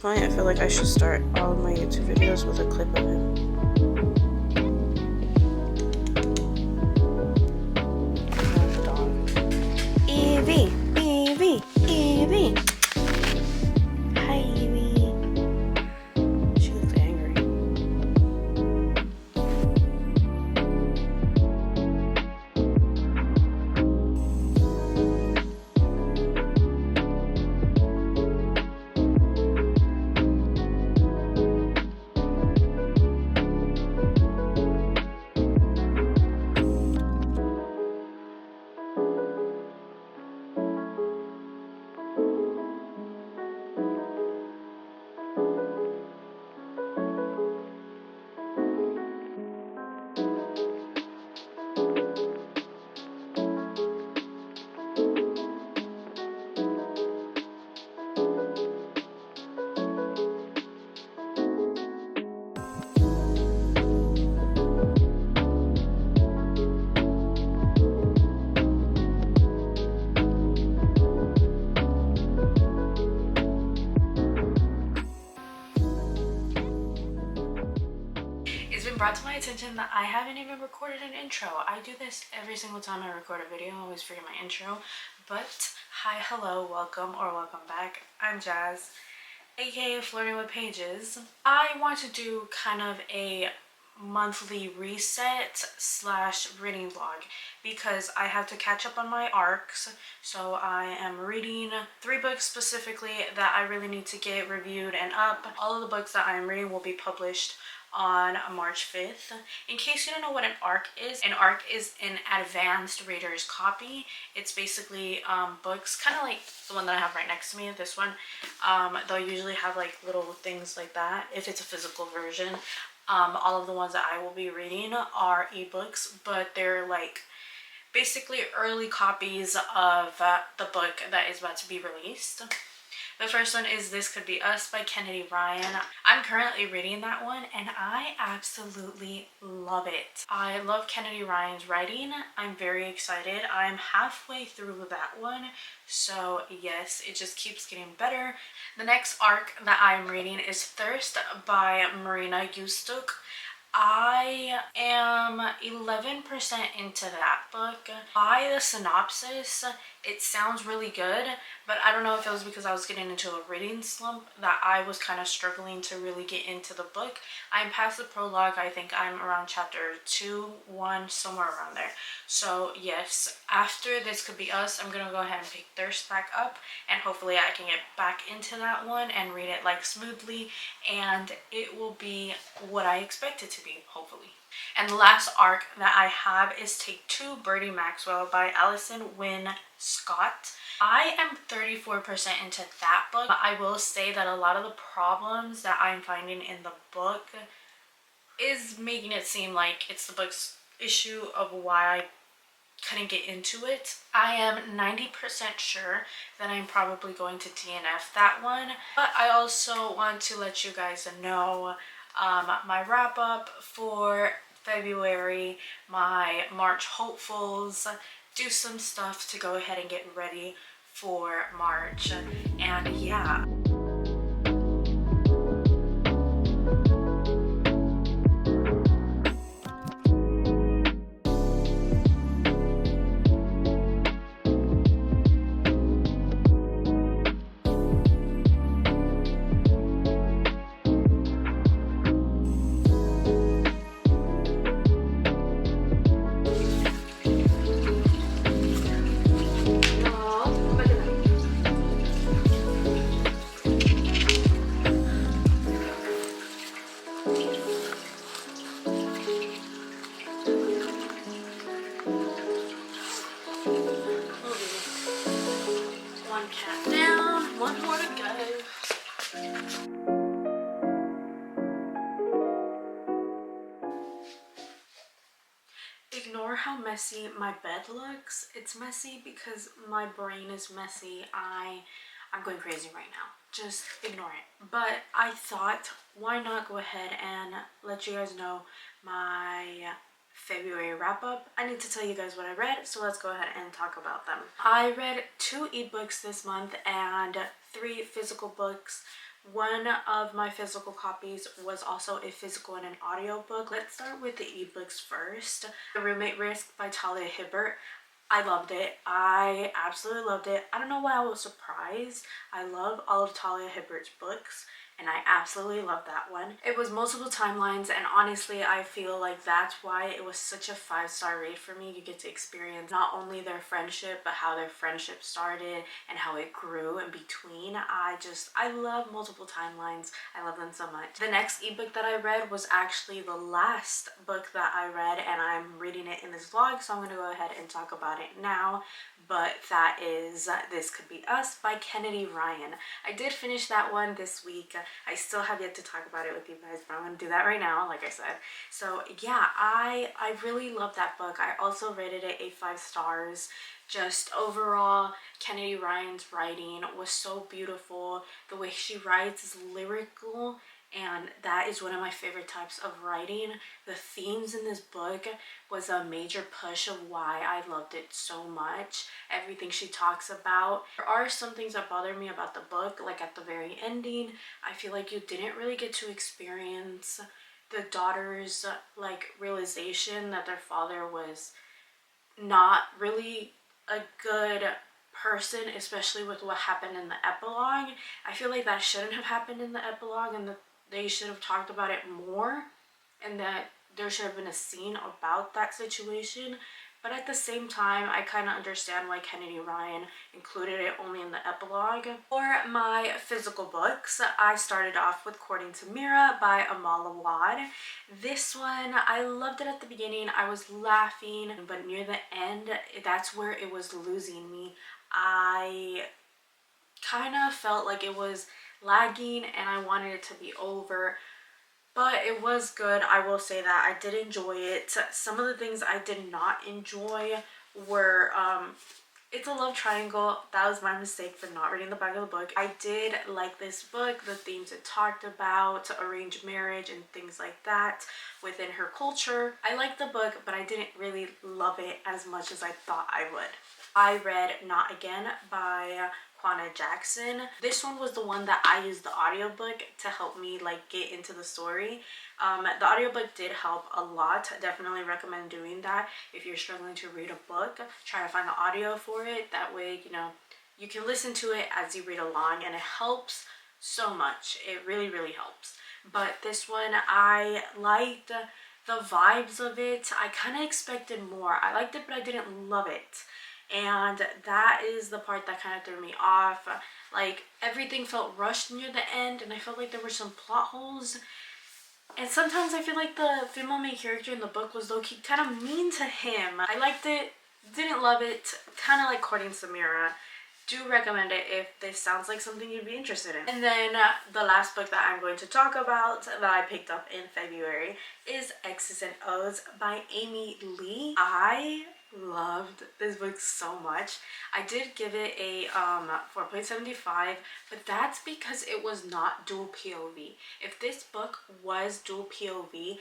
point, I feel like I should start all of my YouTube videos with a clip of him. Evie, Evie, Evie. Hi, Evie. She looks angry. It's been brought to my attention that I haven't even recorded an intro. I do this every single time I record a video. I always forget my intro. But hi, hello, welcome or welcome back. I'm Jazz, aka Flirting with Pages. I want to do kind of a monthly reset slash reading vlog because I have to catch up on my arcs. So I am reading 3 books specifically that I really need to get reviewed and up. All of the books that I am reading will be published on March 5th. In case you don't know what an ARC is an advanced reader's copy. It's basically books kind of like the one that I have right next to me, this one. They'll usually have like little things like that if it's a physical version. All of the ones that I will be reading are ebooks, but they're like basically early copies of the book that is about to be released. The first one is This Could Be Us by Kennedy Ryan. I'm currently reading that one and I absolutely love it. I love Kennedy Ryan's writing. I'm very excited. I'm halfway through that one, so yes, it just keeps getting better. The next arc that I'm reading is Thirst by Marina Yustuk. I am 11% into that book. By the synopsis, it sounds really good, but I don't know if it was because I was getting into a reading slump that I was kind of struggling to really get into the book. I'm past the prologue. I think I'm around chapter 2, 1, somewhere around there. So yes, after This Could Be Us, I'm gonna go ahead and pick Thirst back up, and hopefully I can get back into that one and read it like smoothly, and it will be what I expect it to be, hopefully. And the last arc that I have is Take Two, Bertie Maxwell by Allison Wynne Scott. I am 34% into that book. I will say that a lot of the problems that I'm finding in the book is making it seem like it's the book's issue of why I couldn't get into it. I am 90% sure that I'm probably going to DNF that one, but I also want to let you guys know my wrap up for February, my March hopefuls, do some stuff to go ahead and get ready for March, and yeah. One cat down, one more to go. Ignore how messy my bed looks. It's messy because my brain is messy. I'm going crazy right now. Just ignore it. But I thought, why not go ahead and let you guys know my February wrap up. I need to tell you guys what I read, so let's go ahead and talk about them. I read 2 ebooks this month and 3 physical books. One of my physical copies was also a physical and an audiobook. Let's start with the ebooks first. The Roommate Risk by Talia Hibbert. I loved it. I absolutely loved it. I don't know why I was surprised. I love all of Talia Hibbert's books, and I absolutely love that one. It was multiple timelines, and honestly I feel like that's why it was such a 5-star rate for me. You get to experience not only their friendship, but how their friendship started and how it grew in between. I love multiple timelines. I love them so much. The next ebook that I read was actually the last book that I read, and I'm reading it in this vlog, so I'm gonna go ahead and talk about it now. But that is This Could Be Us by Kennedy Ryan. I did finish that one this week. I still have yet to talk about it with you guys, but I'm gonna do that right now, like I said. So yeah, I really love that book. I also rated it a 5 stars. Just overall, Kennedy Ryan's writing was so beautiful. The way she writes is lyrical, and that is one of my favorite types of writing. The themes in this book was a major push of why I loved it so much. Everything she talks about. There are some things that bother me about the book, like at the very ending. I feel like you didn't really get to experience the daughter's like realization that their father was not really a good person, especially with what happened in the epilogue. I feel like that shouldn't have happened in the epilogue, and that they should have talked about it more, and that there should have been a scene about that situation. But at the same time, I kind of understand why Kennedy Ryan included it only in the epilogue. For my physical books, I started off with Courting Tamira by Amal Awad. This one, I loved it at the beginning. I was laughing, but near the end, that's where it was losing me. I kind of felt like it was lagging and I wanted it to be over. But it was good. I will say that I did enjoy it. Some of the things I did not enjoy were it's a love triangle. That was my mistake for not reading the back of the book. I did like this book, the themes it talked about, arranged marriage and things like that within her culture. I liked the book, but I didn't really love it as much as I thought I would. I read Not Again by Kwana Jackson. This one was the one that I used the audiobook to help me like get into the story. The audiobook did help a lot. Definitely recommend doing that. If you're struggling to read a book, try to find the audio for it. That way, you know, you can listen to it as you read along, and it helps so much. It really, really helps. But this one, I liked the vibes of it. I kind of expected more. I liked it, but I didn't love it. And that is the part that kind of threw me off. Like, everything felt rushed near the end, and I felt like there were some plot holes. And sometimes I feel like the female main character in the book was low-key kind of mean to him. I liked it, didn't love it, kind of like Courting Samira. Do recommend it if this sounds like something you'd be interested in. And then the last book that I'm going to talk about that I picked up in February is X's and O's by Amy Lee. I loved this book so much. I did give it a 4.75, but that's because it was not dual POV. If this book was dual POV,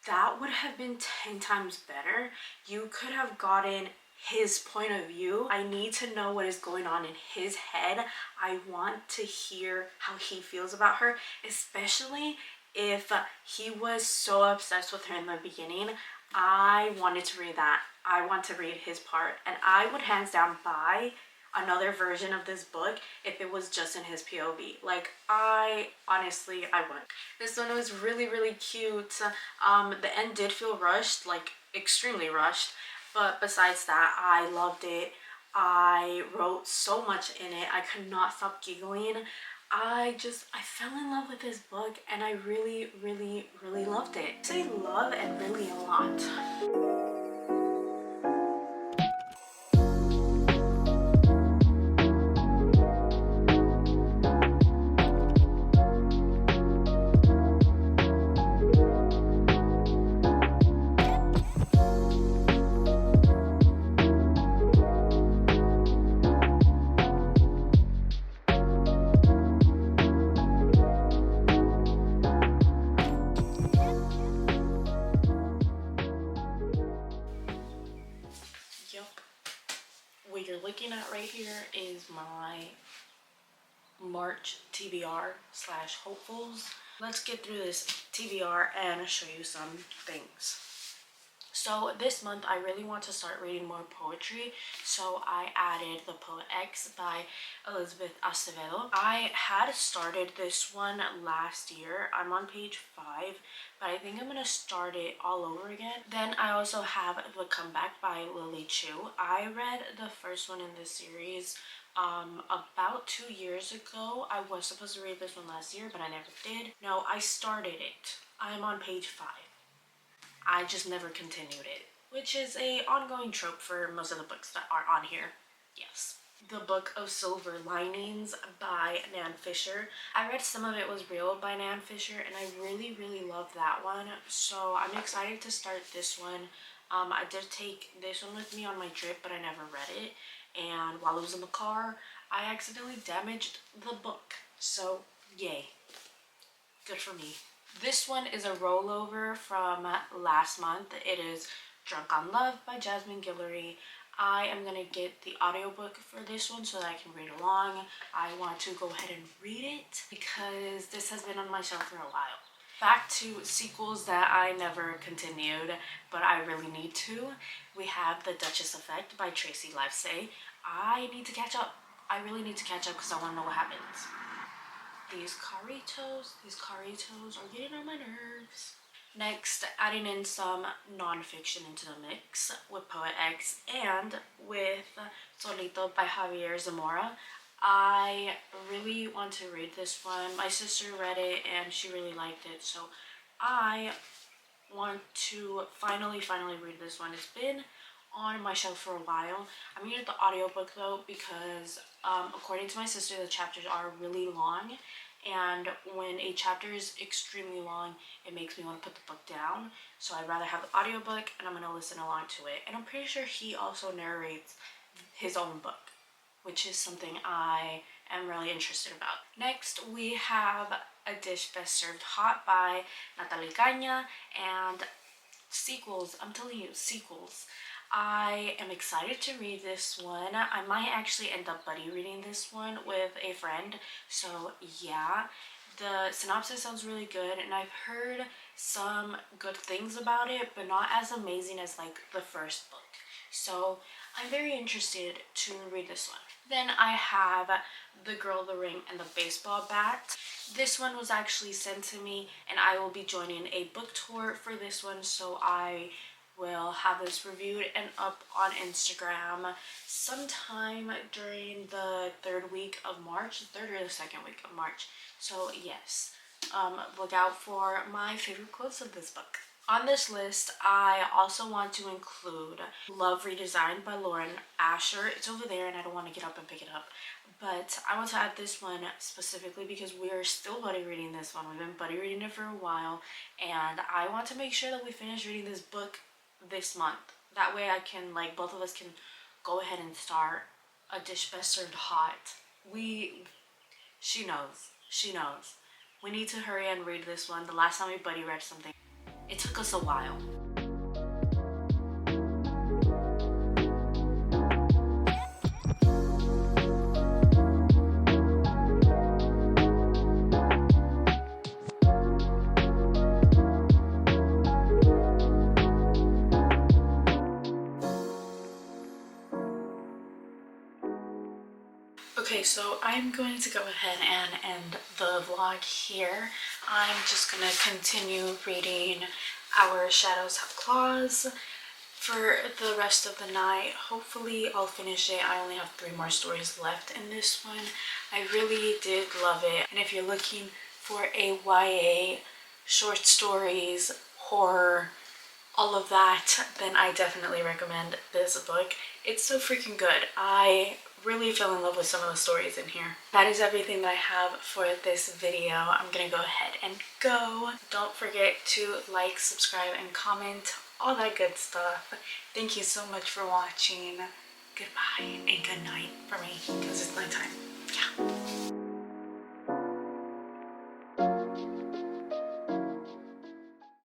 that would have been 10 times better. You could have gotten his point of view. I need to know what is going on in his head. I want to hear how he feels about her, especially if he was so obsessed with her in the beginning. I wanted to read that. I want to read his part, and I would hands down buy another version of this book if it was just in his POV. Like, I would. This one was really, really cute. The end did feel rushed, like extremely rushed, but besides that, I loved it. I wrote so much in it. I could not stop giggling. I fell in love with this book, and I really, really, really loved it. I say love and really a lot. What you're looking at right here is my March TBR slash hopefuls. Let's get through this TBR and show you some things. So this month I really want to start reading more poetry, so I added The Poet X by Elizabeth Acevedo. I had started this one last year. I'm on page 5, but I think I'm gonna start it all over again. Then I also have The Comeback by Lily Chu. I read the first one in this series about 2 years ago. I was supposed to read this one last year, but I never did. No, I started it. I'm on page 5. I just never continued it, which is a ongoing trope for most of the books that are on here. Yes. The Book of Silver Linings by Nan Fisher. I read Some of It Was Real by Nan Fisher, and I really, really love that one. So I'm excited to start this one. I did take this one with me on my trip, but I never read it. And while I was in the car, I accidentally damaged the book. So, yay. Good for me. This one is a rollover from last month. It is Drunk on Love by Jasmine Guillory. I am going to get the audiobook for this one so that I can read along. I want to go ahead and read it because this has been on my shelf for a while. Back to sequels that I never continued, but I really need to. We have The Duchess Effect by Tracy Livesay. I need to catch up. I really need to catch up because I want to know what happens. These caritos are getting on my nerves. Next, adding in some non-fiction into the mix with Poet X and with Solito by Javier Zamora. I really want to read this one. My sister read it and she really liked it, so I want to finally read this one. It's been on my shelf for a while. I'm gonna get the audiobook though because according to my sister, the chapters are really long, and when a chapter is extremely long, it makes me want to put the book down. So I'd rather have the audiobook, and I'm gonna listen along to it. And I'm pretty sure he also narrates his own book, which is something I am really interested about. Next, we have A Dish Best Served Hot by Natalie Caña, and sequels. I'm telling you, sequels. I am excited to read this one. I might actually end up buddy reading this one with a friend. So yeah, the synopsis sounds really good and I've heard some good things about it, but not as amazing as like the first book. So I'm very interested to read this one. Then I have The Girl, the Ring, and the Baseball Bat. This one was actually sent to me and I will be joining a book tour for this one, so I will have this reviewed and up on Instagram sometime during the third or the second week of March. So yes, look out for my favorite quotes of this book. On this list, I also want to include Love Redesigned by Lauren Asher. It's over there and I don't want to get up and pick it up. But I want to add this one specifically because we are still buddy reading this one. We've been buddy reading it for a while. And I want to make sure that we finish reading this book this month. That way I can, like, both of us can go ahead and start A Dish Best Served Hot. She knows. We need to hurry and read this one. The last time we buddy read something, it took us a while. Okay, so I'm going to go ahead and end the vlog here. I'm just gonna continue reading Our Shadows Have Claws for the rest of the night. Hopefully I'll finish it. I only have 3 more stories left in this one. I really did love it. And if you're looking for a YA, short stories, horror, all of that, then I definitely recommend this book. It's so freaking good. I really fell in love with some of the stories in here. That is everything that I have for this video. I'm gonna go ahead and go. Don't forget to like, subscribe, and comment, all that good stuff. Thank you so much for watching. Goodbye and good night for me because it's nighttime. Yeah.